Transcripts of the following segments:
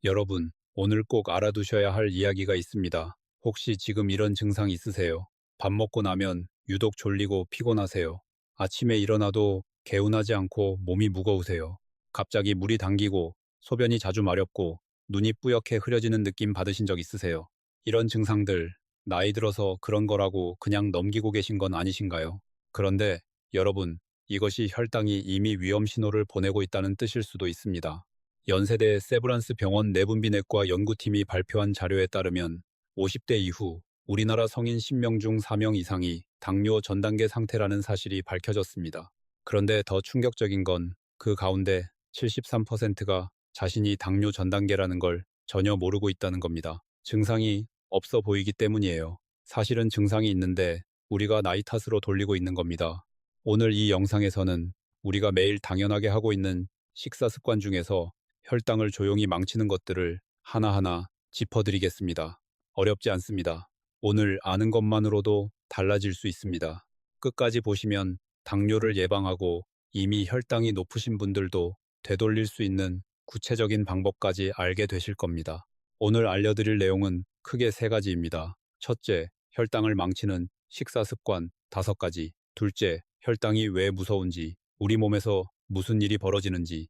여러분, 오늘 꼭 알아두셔야 할 이야기가 있습니다. 혹시 지금 이런 증상 있으세요? 밥 먹고 나면 유독 졸리고 피곤하세요. 아침에 일어나도 개운하지 않고 몸이 무거우세요. 갑자기 물이 당기고 소변이 자주 마렵고 눈이 뿌옇게 흐려지는 느낌 받으신 적 있으세요? 이런 증상들, 나이 들어서 그런 거라고 그냥 넘기고 계신 건 아니신가요? 그런데 여러분, 이것이 혈당이 이미 위험 신호를 보내고 있다는 뜻일 수도 있습니다. 연세대 세브란스 병원 내분비내과 연구팀이 발표한 자료에 따르면 50대 이후 우리나라 성인 10명 중 4명 이상이 당뇨 전 단계 상태라는 사실이 밝혀졌습니다. 그런데 더 충격적인 건 그 가운데 73%가 자신이 당뇨 전 단계라는 걸 전혀 모르고 있다는 겁니다. 증상이 없어 보이기 때문이에요. 사실은 증상이 있는데 우리가 나이 탓으로 돌리고 있는 겁니다. 오늘 이 영상에서는 우리가 매일 당연하게 하고 있는 식사 습관 중에서 혈당을 조용히 망치는 것들을 하나하나 짚어드리겠습니다. 어렵지 않습니다. 오늘 아는 것만으로도 달라질 수 있습니다. 끝까지 보시면 당뇨를 예방하고 이미 혈당이 높으신 분들도 되돌릴 수 있는 구체적인 방법까지 알게 되실 겁니다. 오늘 알려드릴 내용은 크게 세 가지입니다. 첫째, 혈당을 망치는 식사 습관 5가지. 둘째, 혈당이 왜 무서운지, 우리 몸에서 무슨 일이 벌어지는지.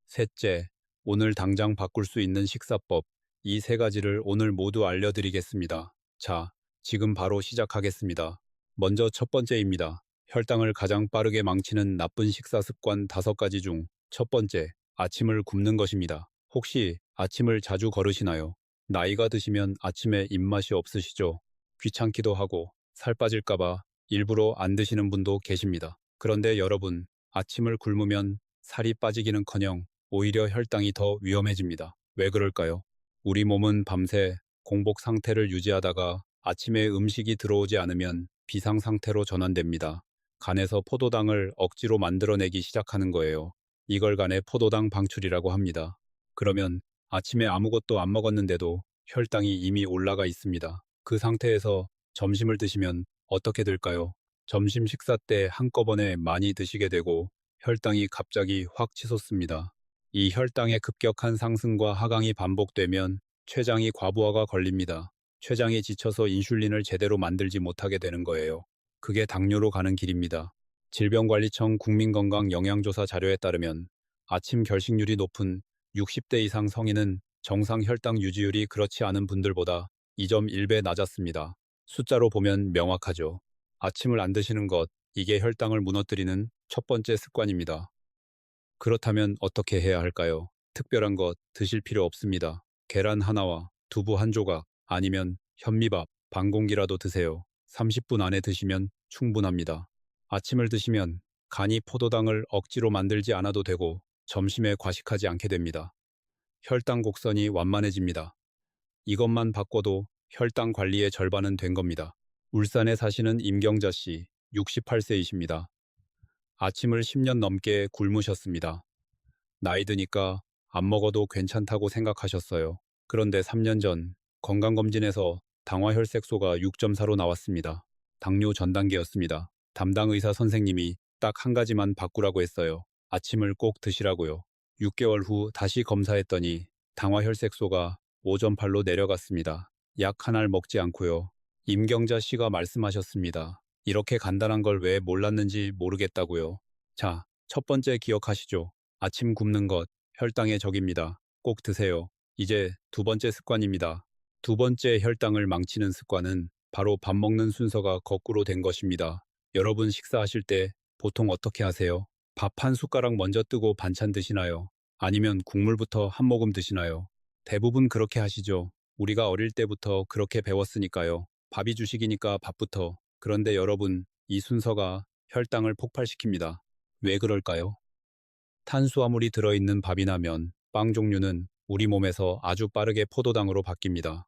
셋째, 오늘 당장 바꿀 수 있는 식사법. 이 세 가지를 오늘 모두 알려드리겠습니다. 자, 지금 바로 시작하겠습니다. 먼저 첫 번째입니다. 혈당을 가장 빠르게 망치는 나쁜 식사 습관 5가지 중 첫 번째, 아침을 굶는 것입니다. 혹시 아침을 자주 거르시나요? 나이가 드시면 아침에 입맛이 없으시죠? 귀찮기도 하고 살 빠질까봐 일부러 안 드시는 분도 계십니다. 그런데 여러분, 아침을 굶으면 살이 빠지기는커녕 오히려 혈당이 더 위험해집니다. 왜 그럴까요? 우리 몸은 밤새 공복 상태를 유지하다가 아침에 음식이 들어오지 않으면 비상 상태로 전환됩니다. 간에서 포도당을 억지로 만들어내기 시작하는 거예요. 이걸 간의 포도당 방출이라고 합니다. 그러면 아침에 아무것도 안 먹었는데도 혈당이 이미 올라가 있습니다. 그 상태에서 점심을 드시면 어떻게 될까요? 점심 식사 때 한꺼번에 많이 드시게 되고 혈당이 갑자기 확 치솟습니다. 이 혈당의 급격한 상승과 하강이 반복되면 췌장이 과부하가 걸립니다. 췌장이 지쳐서 인슐린을 제대로 만들지 못하게 되는 거예요. 그게 당뇨로 가는 길입니다. 질병관리청 국민건강영양조사 자료에 따르면 아침 결식률이 높은 60대 이상 성인은 정상 혈당 유지율이 그렇지 않은 분들보다 2.1배 낮았습니다. 숫자로 보면 명확하죠. 아침을 안 드시는 것, 이게 혈당을 무너뜨리는 첫 번째 습관입니다. 그렇다면 어떻게 해야 할까요? 특별한 것 드실 필요 없습니다. 계란 하나와 두부 한 조각, 아니면 현미밥 반 공기라도 드세요. 30분 안에 드시면 충분합니다. 아침을 드시면 간이 포도당을 억지로 만들지 않아도 되고 점심에 과식하지 않게 됩니다. 혈당 곡선이 완만해집니다. 이것만 바꿔도 혈당 관리의 절반은 된 겁니다. 울산에 사시는 임경자 씨, 68세이십니다. 아침을 10년 넘게 굶으셨습니다. 나이 드니까 안 먹어도 괜찮다고 생각하셨어요. 그런데 3년 전 건강검진에서 당화혈색소가 6.4로 나왔습니다. 당뇨 전 단계였습니다. 담당 의사 선생님이 딱 한 가지만 바꾸라고 했어요. 아침을 꼭 드시라고요. 6개월 후 다시 검사했더니 당화혈색소가 5.8로 내려갔습니다. 약 한 알 먹지 않고요. 임경자 씨가 말씀하셨습니다. 이렇게 간단한 걸 왜 몰랐는지 모르겠다고요. 자, 첫 번째 기억하시죠? 아침 굶는 것, 혈당의 적입니다. 꼭 드세요. 이제 두 번째 습관입니다. 두 번째 혈당을 망치는 습관은 바로 밥 먹는 순서가 거꾸로 된 것입니다. 여러분 식사하실 때 보통 어떻게 하세요? 밥 한 숟가락 먼저 뜨고 반찬 드시나요? 아니면 국물부터 한 모금 드시나요? 대부분 그렇게 하시죠. 우리가 어릴 때부터 그렇게 배웠으니까요. 밥이 주식이니까 밥부터. 그런데 여러분, 이 순서가 혈당을 폭발시킵니다. 왜 그럴까요? 탄수화물이 들어있는 밥이나 면, 빵 종류는 우리 몸에서 아주 빠르게 포도당으로 바뀝니다.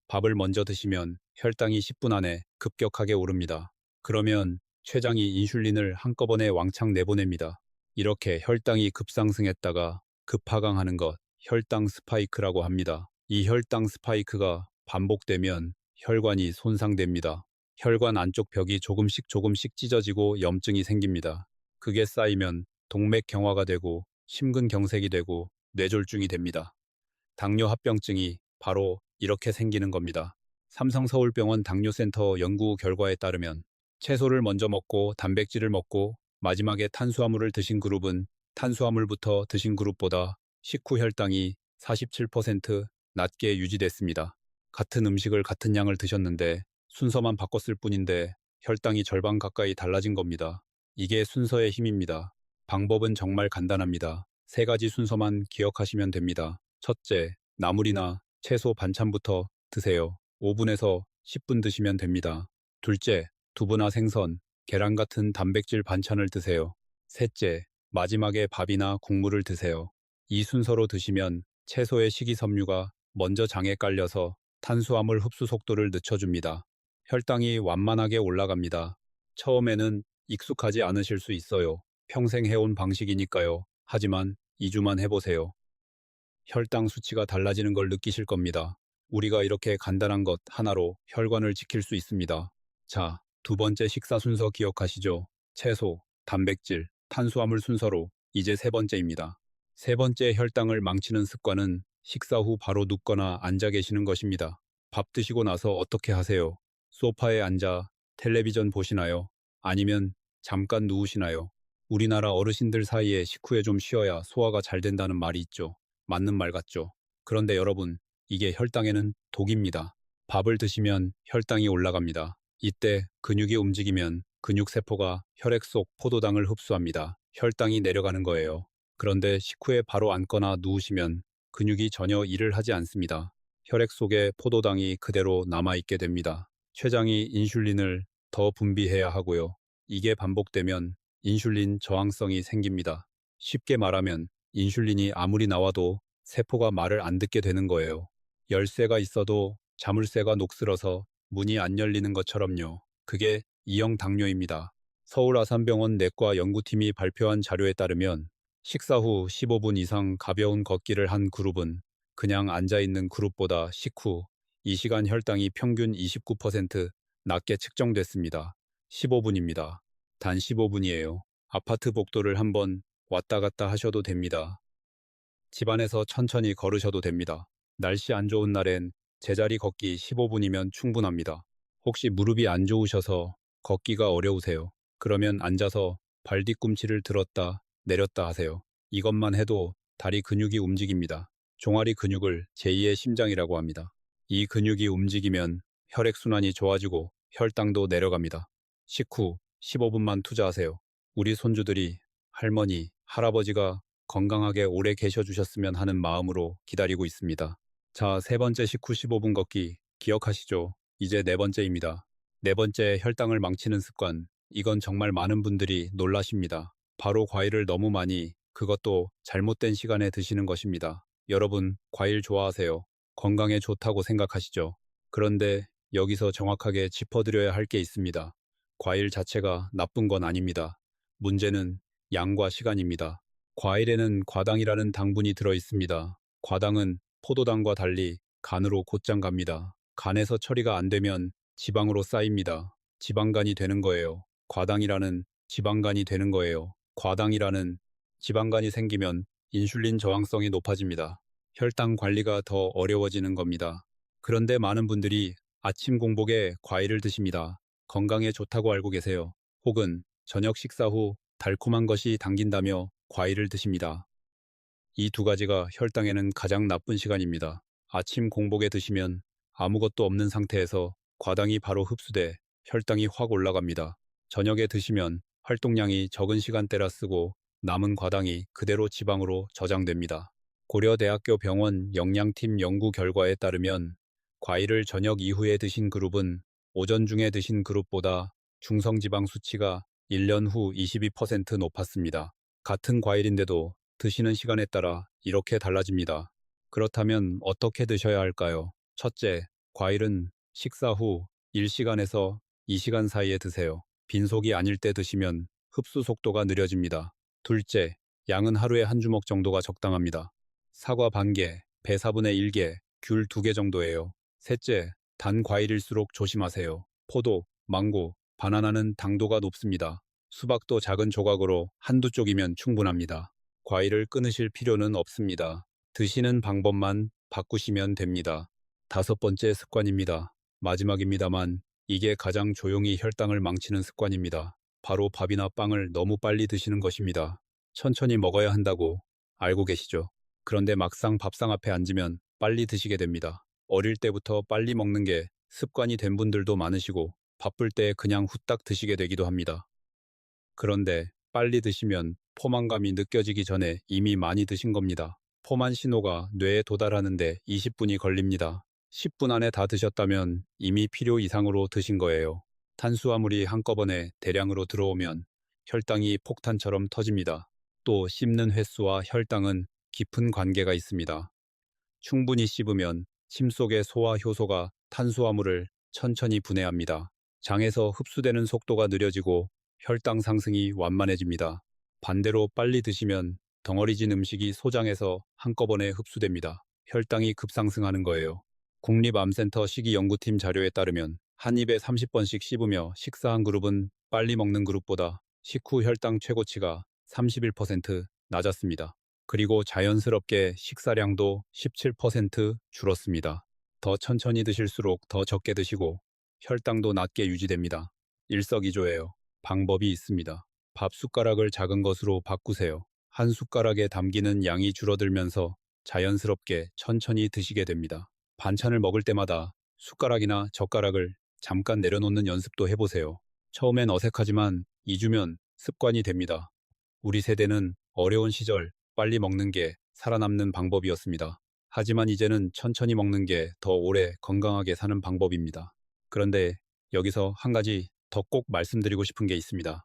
밥을 먼저 드시면 혈당이 10분 안에 급격하게 오릅니다. 그러면 췌장이 인슐린을 한꺼번에 왕창 내보냅니다. 이렇게 혈당이 급상승했다가 급하강하는 것, 혈당 스파이크라고 합니다. 이 혈당 스파이크가 반복되면 혈관이 손상됩니다. 혈관 안쪽 벽이 조금씩 찢어지고 염증이 생깁니다. 그게 쌓이면 동맥경화가 되고 심근경색이 되고 뇌졸중이 됩니다. 당뇨 합병증이 바로 이렇게 생기는 겁니다. 삼성서울병원 당뇨센터 연구 결과에 따르면 채소를 먼저 먹고 단백질을 먹고 마지막에 탄수화물을 드신 그룹은 탄수화물부터 드신 그룹보다 식후 혈당이 47% 낮게 유지됐습니다. 같은 음식을 같은 양을 드셨는데 순서만 바꿨을 뿐인데 혈당이 절반 가까이 달라진 겁니다. 이게 순서의 힘입니다. 방법은 정말 간단합니다. 세 가지 순서만 기억하시면 됩니다. 첫째, 나물이나 채소 반찬부터 드세요. 5분에서 10분 드시면 됩니다. 둘째, 두부나 생선, 계란 같은 단백질 반찬을 드세요. 셋째, 마지막에 밥이나 국물을 드세요. 이 순서로 드시면 채소의 식이섬유가 먼저 장에 깔려서 탄수화물 흡수 속도를 늦춰줍니다. 혈당이 완만하게 올라갑니다. 처음에는 익숙하지 않으실 수 있어요. 평생 해온 방식이니까요. 하지만 2주만 해보세요. 혈당 수치가 달라지는 걸 느끼실 겁니다. 우리가 이렇게 간단한 것 하나로 혈관을 지킬 수 있습니다. 자, 두 번째 식사 순서 기억하시죠? 채소, 단백질, 탄수화물 순서로 이제 세 번째입니다. 세 번째 혈당을 망치는 습관은 식사 후 바로 눕거나 앉아 계시는 것입니다. 밥 드시고 나서 어떻게 하세요? 소파에 앉아 텔레비전 보시나요? 아니면 잠깐 누우시나요? 우리나라 어르신들 사이에 식후에 좀 쉬어야 소화가 잘 된다는 말이 있죠. 맞는 말 같죠. 그런데 여러분, 이게 혈당에는 독입니다. 밥을 드시면 혈당이 올라갑니다. 이때 근육이 움직이면 근육세포가 혈액 속 포도당을 흡수합니다. 혈당이 내려가는 거예요. 그런데 식후에 바로 앉거나 누우시면 근육이 전혀 일을 하지 않습니다. 혈액 속에 포도당이 그대로 남아있게 됩니다. 췌장이 인슐린을 더 분비해야 하고요. 이게 반복되면 인슐린 저항성이 생깁니다. 쉽게 말하면 인슐린이 아무리 나와도 세포가 말을 안 듣게 되는 거예요. 열쇠가 있어도 자물쇠가 녹슬어서 문이 안 열리는 것처럼요. 그게 이형 당뇨입니다. 서울아산병원 내과 연구팀이 발표한 자료에 따르면 식사 후 15분 이상 가벼운 걷기를 한 그룹은 그냥 앉아있는 그룹보다 식후 2시간 혈당이 평균 29% 낮게 측정됐습니다. 15분입니다. 단 15분이에요. 아파트 복도를 한번 왔다 갔다 하셔도 됩니다. 집안에서 천천히 걸으셔도 됩니다. 날씨 안 좋은 날엔 제자리 걷기 15분이면 충분합니다. 혹시 무릎이 안 좋으셔서 걷기가 어려우세요? 그러면 앉아서 발 뒤꿈치를 들었다 내렸다 하세요. 이것만 해도 다리 근육이 움직입니다. 종아리 근육을 제2의 심장이라고 합니다. 이 근육이 움직이면 혈액순환이 좋아지고 혈당도 내려갑니다. 식후 15분만 투자하세요. 우리 손주들이 할머니, 할아버지가 건강하게 오래 계셔 주셨으면 하는 마음으로 기다리고 있습니다. 자, 세 번째 식후 15분 걷기 기억하시죠? 이제 네 번째입니다. 네 번째 혈당을 망치는 습관. 이건 정말 많은 분들이 놀라십니다. 바로 과일을 너무 많이, 그것도 잘못된 시간에 드시는 것입니다. 여러분, 과일 좋아하세요? 건강에 좋다고 생각하시죠? 그런데 여기서 정확하게 짚어드려야 할 게 있습니다. 과일 자체가 나쁜 건 아닙니다. 문제는 양과 시간입니다. 과일에는 과당이라는 당분이 들어 있습니다. 과당은 포도당과 달리 간으로 곧장 갑니다. 간에서 처리가 안 되면 지방으로 쌓입니다. 지방간이 되는 거예요. 과당이라는 지방간이 되는 거예요. 과당이라는 지방간이 생기면 인슐린 저항성이 높아집니다. 혈당 관리가 더 어려워지는 겁니다. 그런데 많은 분들이 아침 공복에 과일을 드십니다. 건강에 좋다고 알고 계세요. 혹은 저녁 식사 후 달콤한 것이 당긴다며 과일을 드십니다. 이 두 가지가 혈당에는 가장 나쁜 시간입니다. 아침 공복에 드시면 아무것도 없는 상태에서 과당이 바로 흡수돼 혈당이 확 올라갑니다. 저녁에 드시면 활동량이 적은 시간대라 쓰고 남은 과당이 그대로 지방으로 저장됩니다. 고려대학교 병원 영양팀 연구 결과에 따르면 과일을 저녁 이후에 드신 그룹은 오전 중에 드신 그룹보다 중성지방 수치가 1년 후 22% 높았습니다. 같은 과일인데도 드시는 시간에 따라 이렇게 달라집니다. 그렇다면 어떻게 드셔야 할까요? 첫째, 과일은 식사 후 1시간에서 2시간 사이에 드세요. 빈속이 아닐 때 드시면 흡수 속도가 느려집니다. 둘째, 양은 하루에 한 주먹 정도가 적당합니다. 사과 반 개, 배 4분의 1개, 귤 2개 정도예요. 셋째, 단 과일일수록 조심하세요. 포도, 망고, 바나나는 당도가 높습니다. 수박도 작은 조각으로 한두 쪽이면 충분합니다. 과일을 끊으실 필요는 없습니다. 드시는 방법만 바꾸시면 됩니다. 다섯 번째 습관입니다. 마지막입니다만 이게 가장 조용히 혈당을 망치는 습관입니다. 바로 밥이나 빵을 너무 빨리 드시는 것입니다. 천천히 먹어야 한다고 알고 계시죠? 그런데 막상 밥상 앞에 앉으면 빨리 드시게 됩니다. 어릴 때부터 빨리 먹는 게 습관이 된 분들도 많으시고 바쁠 때 그냥 후딱 드시게 되기도 합니다. 그런데 빨리 드시면 포만감이 느껴지기 전에 이미 많이 드신 겁니다. 포만 신호가 뇌에 도달하는데 20분이 걸립니다. 10분 안에 다 드셨다면 이미 필요 이상으로 드신 거예요. 탄수화물이 한꺼번에 대량으로 들어오면 혈당이 폭탄처럼 터집니다. 또 씹는 횟수와 혈당은 깊은 관계가 있습니다. 충분히 씹으면 침 속의 소화 효소가 탄수화물을 천천히 분해합니다. 장에서 흡수되는 속도가 느려지고 혈당 상승이 완만해집니다. 반대로 빨리 드시면 덩어리진 음식이 소장에서 한꺼번에 흡수됩니다. 혈당이 급상승하는 거예요. 국립암센터 식이연구팀 자료에 따르면 한 입에 30번씩 씹으며 식사한 그룹은 빨리 먹는 그룹보다 식후 혈당 최고치가 31% 낮았습니다. 그리고 자연스럽게 식사량도 17% 줄었습니다. 더 천천히 드실수록 더 적게 드시고 혈당도 낮게 유지됩니다. 일석이조예요. 방법이 있습니다. 밥 숟가락을 작은 것으로 바꾸세요. 한 숟가락에 담기는 양이 줄어들면서 자연스럽게 천천히 드시게 됩니다. 반찬을 먹을 때마다 숟가락이나 젓가락을 잠깐 내려놓는 연습도 해보세요. 처음엔 어색하지만 2주면 습관이 됩니다. 우리 세대는 어려운 시절 빨리 먹는 게 살아남는 방법이었습니다. 하지만 이제는 천천히 먹는 게 더 오래 건강하게 사는 방법입니다. 그런데 여기서 한 가지 더 꼭 말씀드리고 싶은 게 있습니다.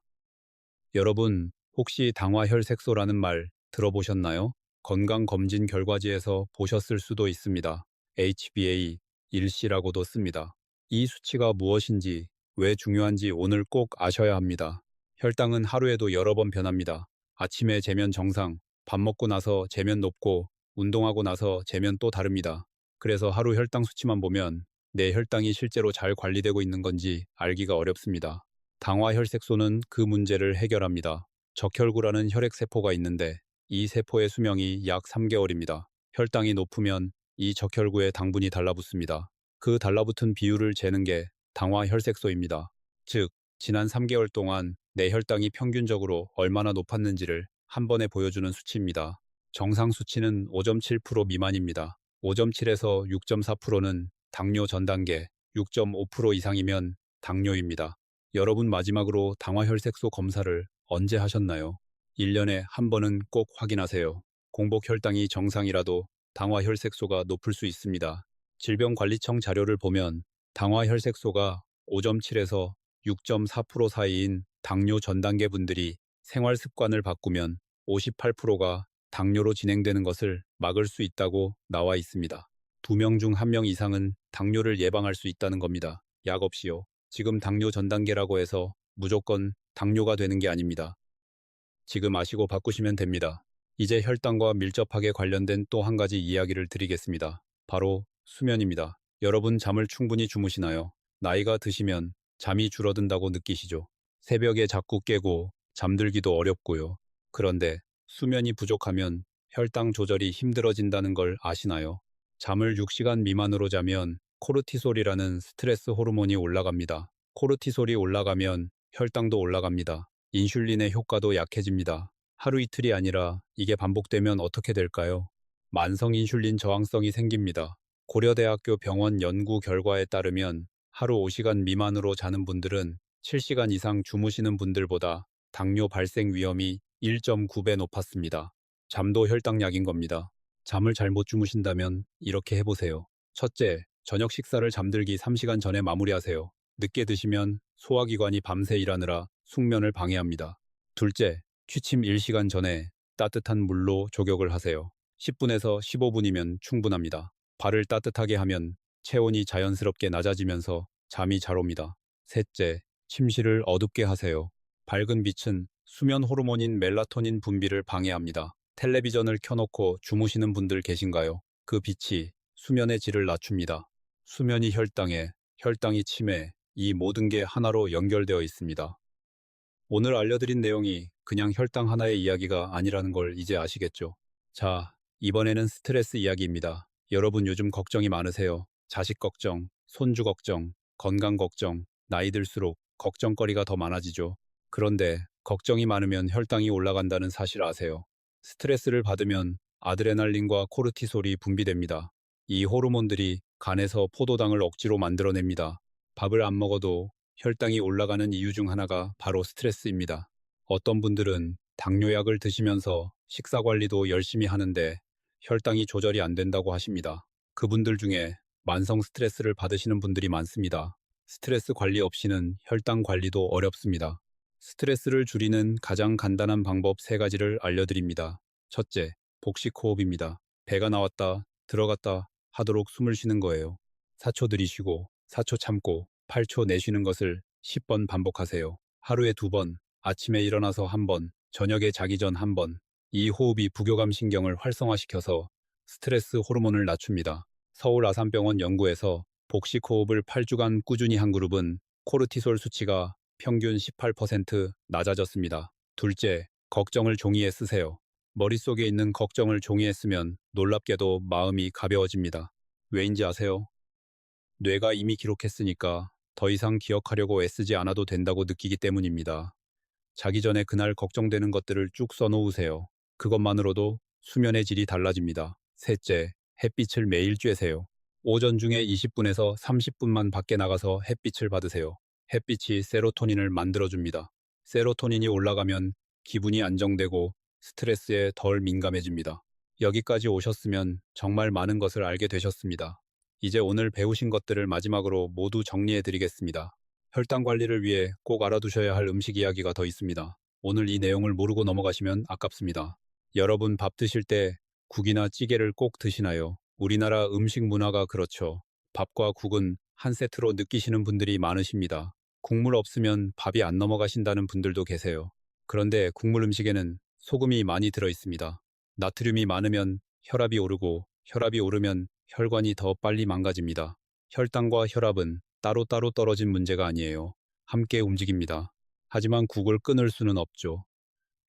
여러분, 혹시 당화혈색소라는 말 들어보셨나요? 건강검진 결과지에서 보셨을 수도 있습니다. HbA1c라고도 씁니다. 이 수치가 무엇인지, 왜 중요한지 오늘 꼭 아셔야 합니다. 혈당은 하루에도 여러 번 변합니다. 아침에 재면 정상, 밥 먹고 나서 재면 높고, 운동하고 나서 재면 또 다릅니다. 그래서 하루 혈당 수치만 보면 내 혈당이 실제로 잘 관리되고 있는 건지 알기가 어렵습니다. 당화혈색소는 그 문제를 해결합니다. 적혈구라는 혈액세포가 있는데 이 세포의 수명이 약 3개월입니다. 혈당이 높으면 이 적혈구에 당분이 달라붙습니다. 그 달라붙은 비율을 재는 게 당화혈색소입니다. 즉, 지난 3개월 동안 내 혈당이 평균적으로 얼마나 높았는지를 한 번에 보여주는 수치입니다. 정상 수치는 5.7% 미만입니다. 5.7에서 6.4%는 당뇨 전 단계, 6.5% 이상이면 당뇨입니다. 여러분 마지막으로 당화혈색소 검사를 언제 하셨나요? 1년에 한 번은 꼭 확인하세요. 공복 혈당이 정상이라도 당화혈색소가 높을 수 있습니다. 질병관리청 자료를 보면 당화혈색소가 5.7에서 6.4% 사이인 당뇨 전 단계 분들이 생활 습관을 바꾸면 58%가 당뇨로 진행되는 것을 막을 수 있다고 나와 있습니다. 2명 중 1명 이상은 당뇨를 예방할 수 있다는 겁니다. 약 없이요. 지금 당뇨 전 단계라고 해서 무조건 당뇨가 되는 게 아닙니다. 지금 아시고 바꾸시면 됩니다. 이제 혈당과 밀접하게 관련된 또 한 가지 이야기를 드리겠습니다. 바로 수면입니다. 여러분 잠을 충분히 주무시나요? 나이가 드시면 잠이 줄어든다고 느끼시죠? 새벽에 자꾸 깨고 잠들기도 어렵고요. 그런데 수면이 부족하면 혈당 조절이 힘들어진다는 걸 아시나요? 잠을 6시간 미만으로 자면 코르티솔이라는 스트레스 호르몬이 올라갑니다. 코르티솔이 올라가면 혈당도 올라갑니다. 인슐린의 효과도 약해집니다. 하루 이틀이 아니라 이게 반복되면 어떻게 될까요? 만성 인슐린 저항성이 생깁니다. 고려대학교 병원 연구 결과에 따르면 하루 5시간 미만으로 자는 분들은 7시간 이상 주무시는 분들보다 당뇨 발생 위험이 1.9배 높았습니다. 잠도 혈당약인 겁니다. 잠을 잘못 주무신다면 이렇게 해보세요. 첫째, 저녁 식사를 잠들기 3시간 전에 마무리하세요. 늦게 드시면 소화기관이 밤새 일하느라 숙면을 방해합니다. 둘째, 취침 1시간 전에 따뜻한 물로 족욕을 하세요. 10분에서 15분이면 충분합니다. 발을 따뜻하게 하면 체온이 자연스럽게 낮아지면서 잠이 잘 옵니다. 셋째, 침실을 어둡게 하세요. 밝은 빛은 수면 호르몬인 멜라토닌 분비를 방해합니다. 텔레비전을 켜놓고 주무시는 분들 계신가요? 그 빛이 수면의 질을 낮춥니다. 수면이 혈당에, 혈당이 치매, 이 모든 게 하나로 연결되어 있습니다. 오늘 알려드린 내용이 그냥 혈당 하나의 이야기가 아니라는 걸 이제 아시겠죠? 자, 이번에는 스트레스 이야기입니다. 여러분 요즘 걱정이 많으세요? 자식 걱정, 손주 걱정, 건강 걱정, 나이 들수록 걱정거리가 더 많아지죠. 그런데 걱정이 많으면 혈당이 올라간다는 사실 아세요? 스트레스를 받으면 아드레날린과 코르티솔이 분비됩니다. 이 호르몬들이 간에서 포도당을 억지로 만들어냅니다. 밥을 안 먹어도 혈당이 올라가는 이유 중 하나가 바로 스트레스입니다. 어떤 분들은 당뇨약을 드시면서 식사 관리도 열심히 하는데 혈당이 조절이 안 된다고 하십니다. 그분들 중에 만성 스트레스를 받으시는 분들이 많습니다. 스트레스 관리 없이는 혈당 관리도 어렵습니다. 스트레스를 줄이는 가장 간단한 방법 3가지를 알려드립니다. 첫째, 복식 호흡입니다. 배가 나왔다, 들어갔다 하도록 숨을 쉬는 거예요. 4초 들이쉬고 4초 참고 8초 내쉬는 것을 10번 반복하세요. 하루에 2번, 아침에 일어나서 1번, 저녁에 자기 전 1번. 이 호흡이 부교감 신경을 활성화시켜서 스트레스 호르몬을 낮춥니다. 서울 아산병원 연구에서 복식 호흡을 8주간 꾸준히 한 그룹은 코르티솔 수치가 평균 18% 낮아졌습니다. 둘째, 걱정을 종이에 쓰세요. 머릿속에 있는 걱정을 종이에 쓰면 놀랍게도 마음이 가벼워집니다. 왜인지 아세요? 뇌가 이미 기록했으니까 더 이상 기억하려고 애쓰지 않아도 된다고 느끼기 때문입니다. 자기 전에 그날 걱정되는 것들을 쭉 써놓으세요. 그것만으로도 수면의 질이 달라집니다. 셋째, 햇빛을 매일 쬐세요. 오전 중에 20분에서 30분만 밖에 나가서 햇빛을 받으세요. 햇빛이 세로토닌을 만들어줍니다. 세로토닌이 올라가면 기분이 안정되고 스트레스에 덜 민감해집니다. 여기까지 오셨으면 정말 많은 것을 알게 되셨습니다. 이제 오늘 배우신 것들을 마지막으로 모두 정리해 드리겠습니다. 혈당 관리를 위해 꼭 알아두셔야 할 음식 이야기가 더 있습니다. 오늘 이 내용을 모르고 넘어가시면 아깝습니다. 여러분 밥 드실 때 국이나 찌개를 꼭 드시나요? 우리나라 음식 문화가 그렇죠. 밥과 국은 한 세트로 느끼시는 분들이 많으십니다. 국물 없으면 밥이 안 넘어가신다는 분들도 계세요. 그런데 국물 음식에는 소금이 많이 들어 있습니다. 나트륨이 많으면 혈압이 오르고 혈압이 오르면 혈관이 더 빨리 망가집니다. 혈당과 혈압은 따로따로 떨어진 문제가 아니에요. 함께 움직입니다. 하지만 국을 끊을 수는 없죠.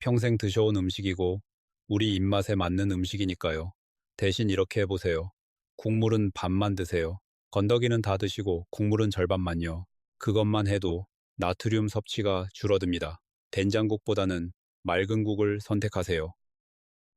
평생 드셔온 음식이고 우리 입맛에 맞는 음식이니까요. 대신 이렇게 해보세요. 국물은 반만 드세요. 건더기는 다 드시고 국물은 절반만요. 그것만 해도 나트륨 섭취가 줄어듭니다. 된장국보다는 맑은 국을 선택하세요.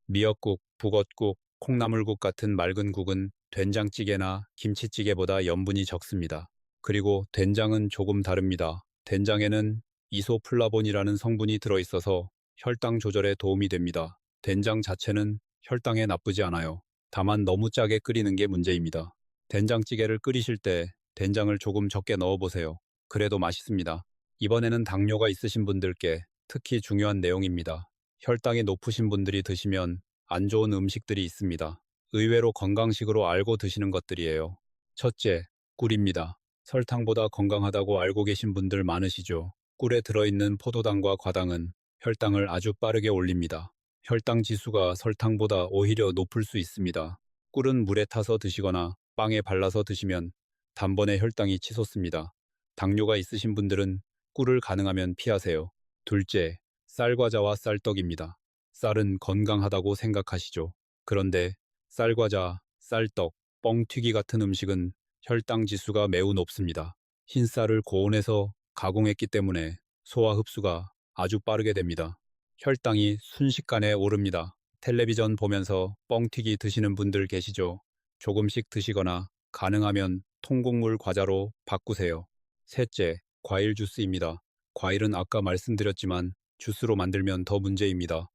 미역국, 북엇국, 콩나물국 같은 맑은 국은 된장찌개나 김치찌개보다 염분이 적습니다. 그리고 된장은 조금 다릅니다. 된장에는 이소플라본이라는 성분이 들어있어서 혈당 조절에 도움이 됩니다. 된장 자체는 혈당에 나쁘지 않아요. 다만 너무 짜게 끓이는 게 문제입니다. 된장찌개를 끓이실 때 된장을 조금 적게 넣어보세요. 그래도 맛있습니다. 이번에는 당뇨가 있으신 분들께 특히 중요한 내용입니다. 혈당이 높으신 분들이 드시면 안 좋은 음식들이 있습니다. 의외로 건강식으로 알고 드시는 것들이에요. 첫째, 꿀입니다. 설탕보다 건강하다고 알고 계신 분들 많으시죠? 꿀에 들어있는 포도당과 과당은 혈당을 아주 빠르게 올립니다. 혈당 지수가 설탕보다 오히려 높을 수 있습니다. 꿀은 물에 타서 드시거나 빵에 발라서 드시면 단번에 혈당이 치솟습니다. 당뇨가 있으신 분들은 꿀을 가능하면 피하세요. 둘째, 쌀과자와 쌀떡입니다. 쌀은 건강하다고 생각하시죠? 그런데 쌀과자, 쌀떡, 뻥튀기 같은 음식은 혈당 지수가 매우 높습니다. 흰쌀을 고온에서 가공했기 때문에 소화 흡수가 아주 빠르게 됩니다. 혈당이 순식간에 오릅니다. 텔레비전 보면서 뻥튀기 드시는 분들 계시죠? 조금씩 드시거나 가능하면 통곡물 과자로 바꾸세요. 셋째, 과일 주스입니다. 과일은 아까 말씀드렸지만 주스로 만들면 더 문제입니다.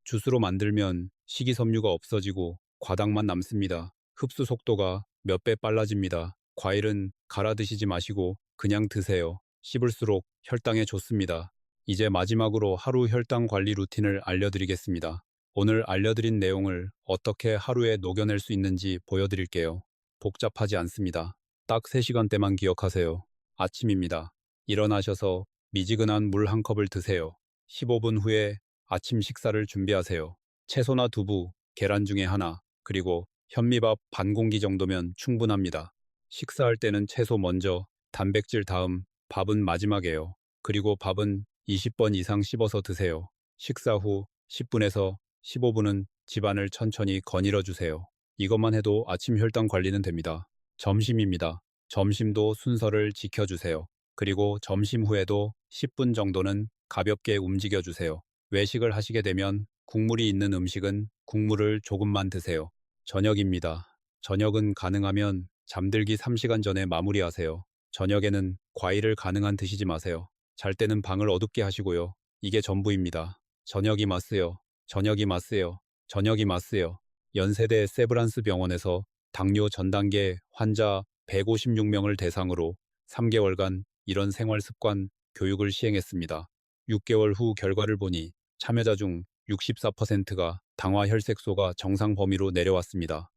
주스로 만들면 식이섬유가 없어지고 과당만 남습니다. 흡수 속도가 몇 배 빨라집니다. 과일은 갈아 드시지 마시고 그냥 드세요. 씹을수록 혈당에 좋습니다. 이제 마지막으로 하루 혈당 관리 루틴을 알려드리겠습니다. 오늘 알려드린 내용을 어떻게 하루에 녹여낼 수 있는지 보여드릴게요. 복잡하지 않습니다. 딱 3시간대만 기억하세요. 아침입니다. 일어나셔서 미지근한 물 한 컵을 드세요. 15분 후에 아침 식사를 준비하세요. 채소나 두부, 계란 중에 하나, 그리고 현미밥 반 공기 정도면 충분합니다. 식사할 때는 채소 먼저, 단백질 다음, 밥은 마지막이에요. 그리고 밥은 20번 이상 씹어서 드세요. 식사 후 10분에서 15분은 집안을 천천히 거닐어 주세요. 이것만 해도 아침 혈당 관리는 됩니다. 점심입니다. 점심도 순서를 지켜주세요. 그리고 점심 후에도 10분 정도는 가볍게 움직여 주세요. 외식을 하시게 되면 국물이 있는 음식은 국물을 조금만 드세요. 저녁입니다. 저녁은 가능하면 잠들기 3시간 전에 마무리하세요. 저녁에는 과일을 가능한 드시지 마세요. 잘 때는 방을 어둡게 하시고요. 이게 전부입니다. 저녁이 맞으요. 저녁이 맞으요. 저녁이 맞으요. 연세대 세브란스 병원에서 당뇨 전 단계 환자 156명을 대상으로 3개월간 이런 생활 습관 교육을 시행했습니다. 6개월 후 결과를 보니 참여자 중 64%가 당화 혈색소가 정상 범위로 내려왔습니다.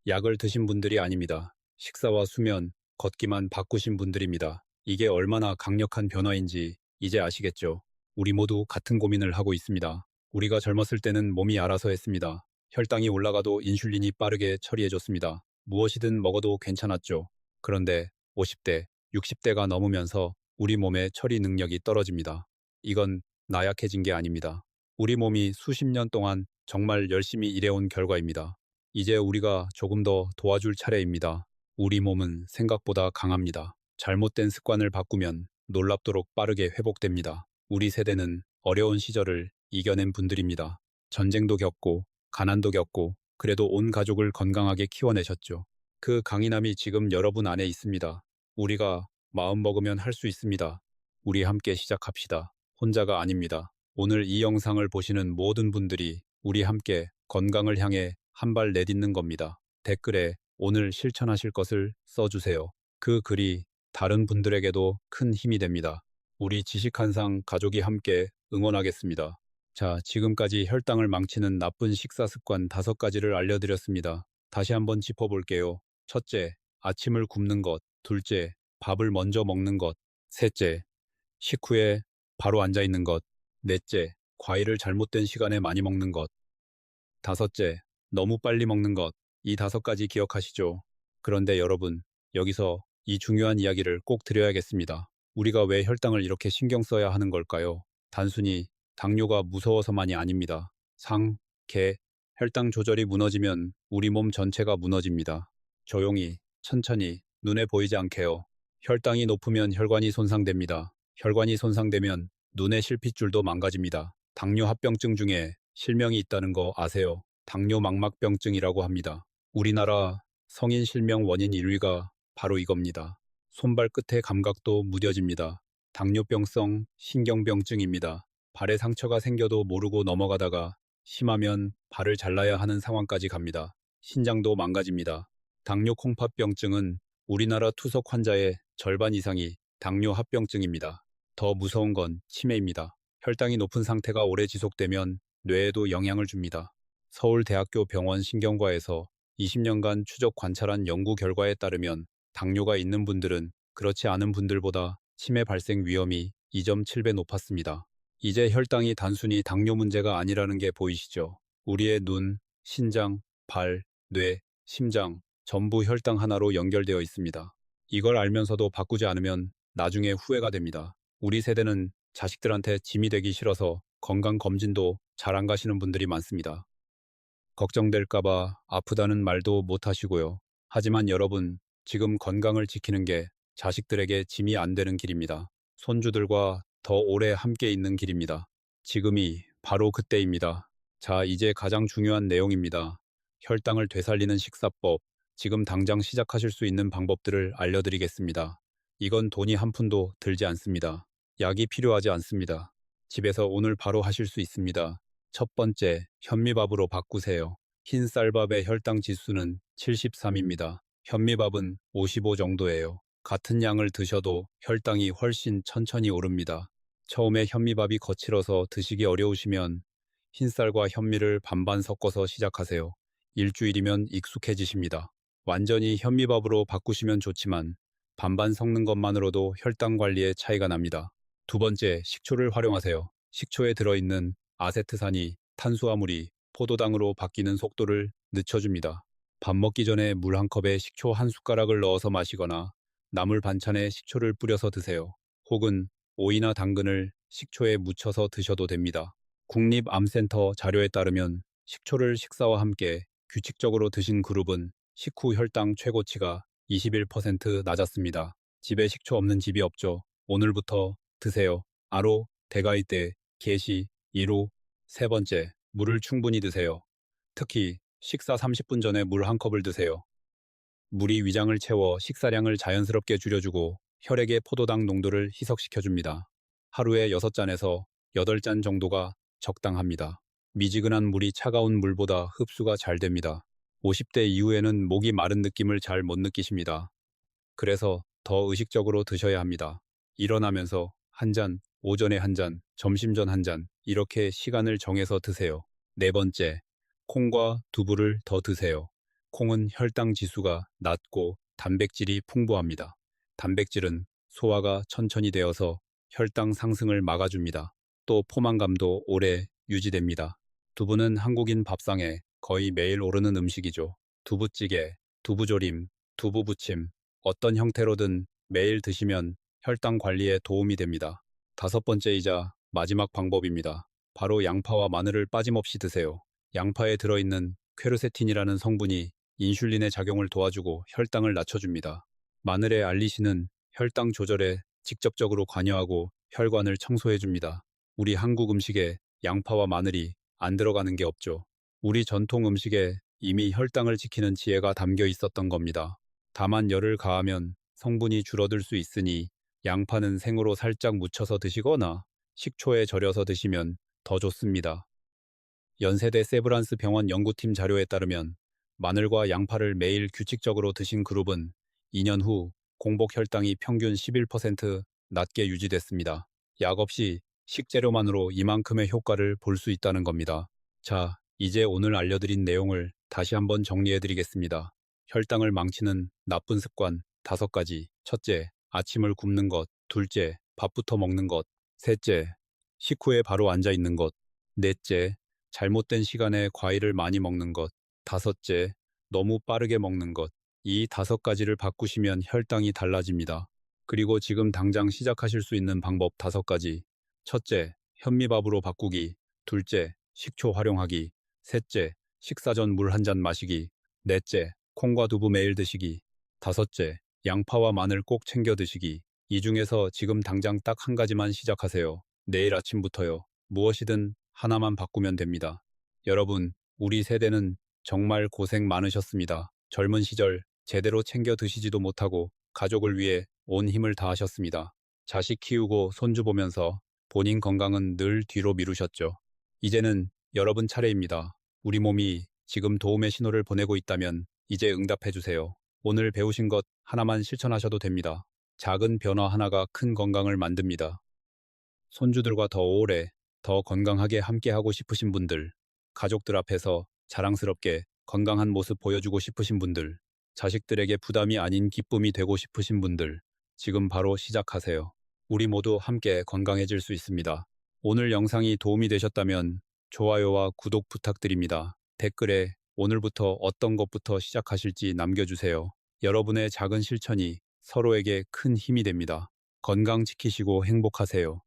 약을 드신 분들이 아닙니다. 식사와 수면, 걷기만 바꾸신 분들입니다. 이게 얼마나 강력한 변화인지 이제 아시겠죠? 우리 모두 같은 고민을 하고 있습니다. 우리가 젊었을 때는 몸이 알아서 했습니다. 혈당이 올라가도 인슐린이 빠르게 처리해줬습니다. 무엇이든 먹어도 괜찮았죠. 그런데 50대, 60대가 넘으면서 우리 몸의 처리 능력이 떨어집니다. 이건 나약해진 게 아닙니다. 우리 몸이 수십 년 동안 정말 열심히 일해온 결과입니다. 이제 우리가 조금 더 도와줄 차례입니다. 우리 몸은 생각보다 강합니다. 잘못된 습관을 바꾸면 놀랍도록 빠르게 회복됩니다. 우리 세대는 어려운 시절을 이겨낸 분들입니다. 전쟁도 겪고 가난도 겪고 그래도 온 가족을 건강하게 키워내셨죠. 그 강인함이 지금 여러분 안에 있습니다. 우리가 마음 먹으면 할 수 있습니다. 우리 함께 시작합시다. 혼자가 아닙니다. 오늘 이 영상을 보시는 모든 분들이 우리 함께 건강을 향해 한 발 내딛는 겁니다. 댓글에 오늘 실천하실 것을 써주세요. 그 글이 다른 분들에게도 큰 힘이 됩니다. 우리 지식한상 가족이 함께 응원하겠습니다. 자, 지금까지 혈당을 망치는 나쁜 식사 습관 5가지를 알려드렸습니다. 다시 한번 짚어볼게요. 첫째, 아침을 굶는 것. 둘째, 밥을 먼저 먹는 것. 셋째, 식후에 바로 앉아있는 것. 넷째, 과일을 잘못된 시간에 많이 먹는 것. 다섯째, 너무 빨리 먹는 것. 이 5가지 기억하시죠? 그런데 여러분, 여기서 이 중요한 이야기를 꼭 드려야겠습니다. 우리가 왜 혈당을 이렇게 신경 써야 하는 걸까요? 단순히 당뇨가 무서워서만이 아닙니다. 상, 계, 혈당 조절이 무너지면 우리 몸 전체가 무너집니다. 조용히, 천천히, 눈에 보이지 않게요. 혈당이 높으면 혈관이 손상됩니다. 혈관이 손상되면 눈의 실핏줄도 망가집니다. 당뇨 합병증 중에 실명이 있다는 거 아세요? 당뇨 망막병증이라고 합니다. 우리나라 성인 실명 원인 1위가 바로 이겁니다. 손발 끝의 감각도 무뎌집니다. 당뇨병성 신경병증입니다. 발에 상처가 생겨도 모르고 넘어가다가 심하면 발을 잘라야 하는 상황까지 갑니다. 신장도 망가집니다. 당뇨 콩팥병증은 우리나라 투석 환자의 절반 이상이 당뇨 합병증입니다. 더 무서운 건 치매입니다. 혈당이 높은 상태가 오래 지속되면 뇌에도 영향을 줍니다. 서울대학교 병원 신경과에서 20년간 추적 관찰한 연구 결과에 따르면 당뇨가 있는 분들은 그렇지 않은 분들보다 치매 발생 위험이 2.7배 높았습니다. 이제 혈당이 단순히 당뇨 문제가 아니라는 게 보이시죠? 우리의 눈, 신장, 발, 뇌, 심장 전부 혈당 하나로 연결되어 있습니다. 이걸 알면서도 바꾸지 않으면 나중에 후회가 됩니다. 우리 세대는 자식들한테 짐이 되기 싫어서 건강검진도 잘 안 가시는 분들이 많습니다. 걱정될까봐 아프다는 말도 못 하시고요. 하지만 여러분, 지금 건강을 지키는 게 자식들에게 짐이 안 되는 길입니다. 손주들과 더 오래 함께 있는 길입니다. 지금이 바로 그때입니다. 자, 이제 가장 중요한 내용입니다. 혈당을 되살리는 식사법, 지금 당장 시작하실 수 있는 방법들을 알려드리겠습니다. 이건 돈이 한 푼도 들지 않습니다. 약이 필요하지 않습니다. 집에서 오늘 바로 하실 수 있습니다. 첫 번째, 현미밥으로 바꾸세요. 흰 쌀밥의 혈당 지수는 73입니다. 현미밥은 55 정도예요. 같은 양을 드셔도 혈당이 훨씬 천천히 오릅니다. 처음에 현미밥이 거칠어서 드시기 어려우시면 흰쌀과 현미를 반반 섞어서 시작하세요. 일주일이면 익숙해지십니다. 완전히 현미밥으로 바꾸시면 좋지만 반반 섞는 것만으로도 혈당 관리에 차이가 납니다. 두 번째, 식초를 활용하세요. 식초에 들어있는 아세트산이 탄수화물이 포도당으로 바뀌는 속도를 늦춰줍니다. 밥 먹기 전에 물 한 컵에 식초 한 숟가락을 넣어서 마시거나 나물 반찬에 식초를 뿌려서 드세요. 혹은 오이나 당근을 식초에 묻혀서 드셔도 됩니다. 국립암센터 자료에 따르면 식초를 식사와 함께 규칙적으로 드신 그룹은 식후 혈당 최고치가 21% 낮았습니다. 집에 식초 없는 집이 없죠. 오늘부터 드세요. 아로, 대가이때, 게시, 이로. 세 번째, 물을 충분히 드세요. 특히 식사 30분 전에 물 한 컵을 드세요. 물이 위장을 채워 식사량을 자연스럽게 줄여주고 혈액의 포도당 농도를 희석시켜줍니다. 하루에 6잔에서 8잔 정도가 적당합니다. 미지근한 물이 차가운 물보다 흡수가 잘 됩니다. 50대 이후에는 목이 마른 느낌을 잘 못 느끼십니다. 그래서 더 의식적으로 드셔야 합니다. 일어나면서 한 잔, 오전에 한 잔, 점심 전 한 잔, 이렇게 시간을 정해서 드세요. 네 번째, 콩과 두부를 더 드세요. 콩은 혈당 지수가 낮고 단백질이 풍부합니다. 단백질은 소화가 천천히 되어서 혈당 상승을 막아줍니다. 또 포만감도 오래 유지됩니다. 두부는 한국인 밥상에 거의 매일 오르는 음식이죠. 두부찌개, 두부조림, 두부부침, 어떤 형태로든 매일 드시면 혈당 관리에 도움이 됩니다. 다섯 번째이자 마지막 방법입니다. 바로 양파와 마늘을 빠짐없이 드세요. 양파에 들어있는 퀘르세틴이라는 성분이 인슐린의 작용을 도와주고 혈당을 낮춰줍니다. 마늘의 알리신은 혈당 조절에 직접적으로 관여하고 혈관을 청소해줍니다. 우리 한국 음식에 양파와 마늘이 안 들어가는 게 없죠. 우리 전통 음식에 이미 혈당을 지키는 지혜가 담겨 있었던 겁니다. 다만 열을 가하면 성분이 줄어들 수 있으니 양파는 생으로 살짝 무쳐서 드시거나 식초에 절여서 드시면 더 좋습니다. 연세대 세브란스 병원 연구팀 자료에 따르면 마늘과 양파를 매일 규칙적으로 드신 그룹은 2년 후 공복 혈당이 평균 11% 낮게 유지됐습니다. 약 없이 식재료만으로 이만큼의 효과를 볼 수 있다는 겁니다. 자, 이제 오늘 알려드린 내용을 다시 한번 정리해드리겠습니다. 혈당을 망치는 나쁜 습관 5가지. 첫째, 아침을 굶는 것. 둘째, 밥부터 먹는 것. 셋째, 식후에 바로 앉아 있는 것. 넷째, 잘못된 시간에 과일을 많이 먹는 것. 다섯째, 너무 빠르게 먹는 것. 이 5가지를 바꾸시면 혈당이 달라집니다. 그리고 지금 당장 시작하실 수 있는 방법 5가지. 첫째, 현미밥으로 바꾸기. 둘째, 식초 활용하기. 셋째, 식사 전 물 한 잔 마시기. 넷째, 콩과 두부 매일 드시기. 다섯째, 양파와 마늘 꼭 챙겨 드시기. 이 중에서 지금 당장 딱 한 가지만 시작하세요. 내일 아침부터요. 무엇이든 하나만 바꾸면 됩니다. 여러분, 우리 세대는 정말 고생 많으셨습니다. 젊은 시절 제대로 챙겨 드시지도 못하고 가족을 위해 온 힘을 다하셨습니다. 자식 키우고 손주 보면서 본인 건강은 늘 뒤로 미루셨죠. 이제는 여러분 차례입니다. 우리 몸이 지금 도움의 신호를 보내고 있다면 이제 응답해 주세요. 오늘 배우신 것 하나만 실천하셔도 됩니다. 작은 변화 하나가 큰 건강을 만듭니다. 손주들과 더 오래, 더 건강하게 함께하고 싶으신 분들, 가족들 앞에서 자랑스럽게 건강한 모습 보여주고 싶으신 분들, 자식들에게 부담이 아닌 기쁨이 되고 싶으신 분들, 지금 바로 시작하세요. 우리 모두 함께 건강해질 수 있습니다. 오늘 영상이 도움이 되셨다면 좋아요와 구독 부탁드립니다. 댓글에 오늘부터 어떤 것부터 시작하실지 남겨주세요. 여러분의 작은 실천이 서로에게 큰 힘이 됩니다. 건강 지키시고 행복하세요.